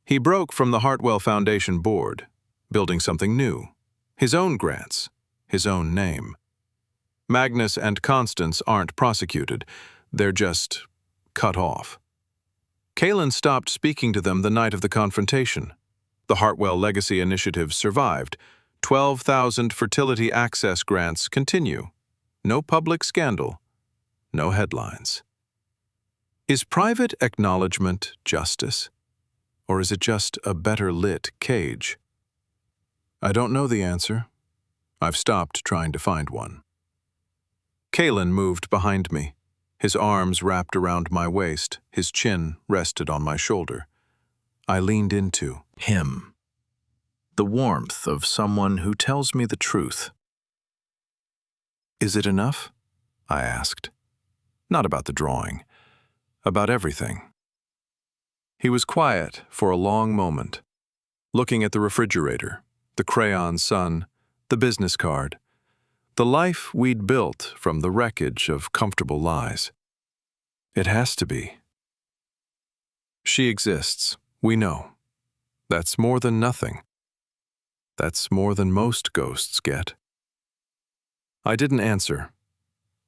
He broke from the Hartwell Foundation board, building something new. His own grants, his own name. Magnus and Constance aren't prosecuted. They're just cut off. Kaylin stopped speaking to them the night of the confrontation. The Hartwell Legacy Initiative survived. 12,000 fertility access grants continue. No public scandal. No headlines. Is private acknowledgment justice? Or is it just a better lit cage? I don't know the answer. I've stopped trying to find one. Kaylin moved behind me. His arms wrapped around my waist, his chin rested on my shoulder. I leaned into him. The warmth of someone who tells me the truth. Is it enough? I asked. Not about the drawing. About everything. He was quiet for a long moment, looking at the refrigerator, the crayon sun, the business card, the life we'd built from the wreckage of comfortable lies. It has to be. She exists, we know. That's more than nothing. That's more than most ghosts get. I didn't answer.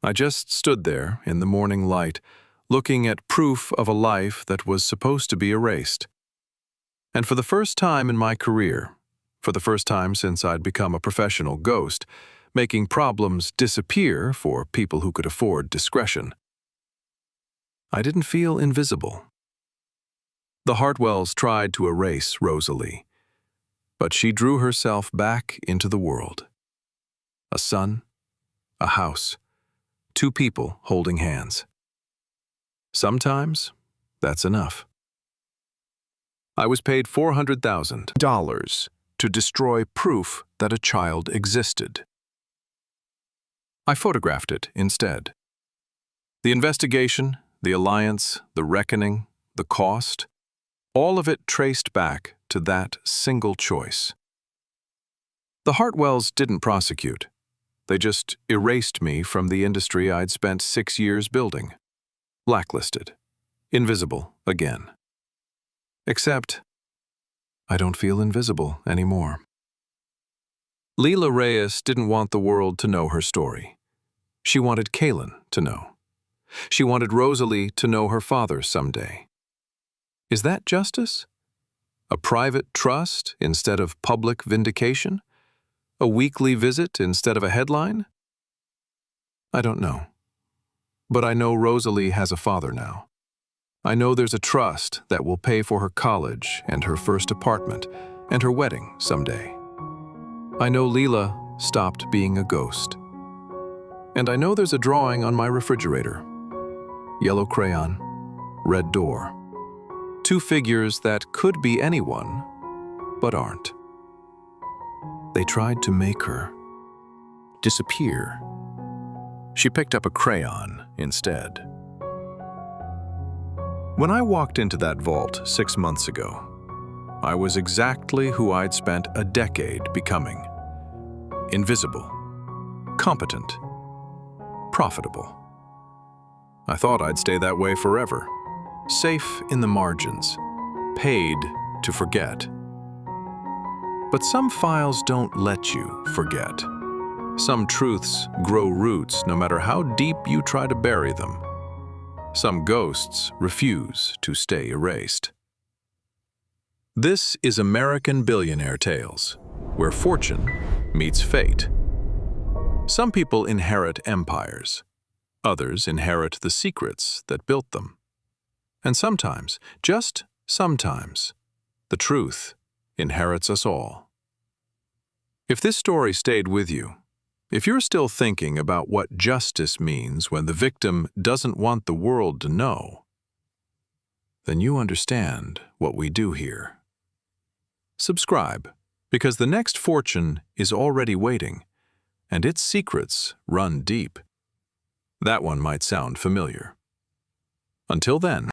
I just stood there in the morning light, looking at proof of a life that was supposed to be erased. And for the first time in my career, for the first time since I'd become a professional ghost, making problems disappear for people who could afford discretion, I didn't feel invisible. The Hartwells tried to erase Rosalie, but she drew herself back into the world. A son, a house, 2 people holding hands. Sometimes that's enough. I was paid $400,000 to destroy proof that a child existed. I photographed it instead. The investigation, the alliance, the reckoning, the cost, all of it traced back to that single choice. The Hartwells didn't prosecute. They just erased me from the industry I'd spent 6 years building. Blacklisted. Invisible again. Except, I don't feel invisible anymore. Leela Reyes didn't want the world to know her story. She wanted Kaylin to know. She wanted Rosalie to know her father someday. Is that justice? A private trust instead of public vindication? A weekly visit instead of a headline? I don't know. But I know Rosalie has a father now. I know there's a trust that will pay for her college and her first apartment and her wedding someday. I know Leela stopped being a ghost. And I know there's a drawing on my refrigerator. Yellow crayon, red door. 2 figures that could be anyone, but aren't. They tried to make her disappear. She picked up a crayon instead. When I walked into that vault 6 months ago, I was exactly who I'd spent a decade becoming. Invisible, competent, profitable. I thought I'd stay that way forever, safe in the margins, paid to forget. But some files don't let you forget. Some truths grow roots no matter how deep you try to bury them. Some ghosts refuse to stay erased. This is American Billionaire Tales, where fortune meets fate. Some people inherit empires. Others inherit the secrets that built them. And sometimes, just sometimes, the truth inherits us all. If this story stayed with you, if you're still thinking about what justice means when the victim doesn't want the world to know, then you understand what we do here. Subscribe, because the next fortune is already waiting, and its secrets run deep. That one might sound familiar. Until then,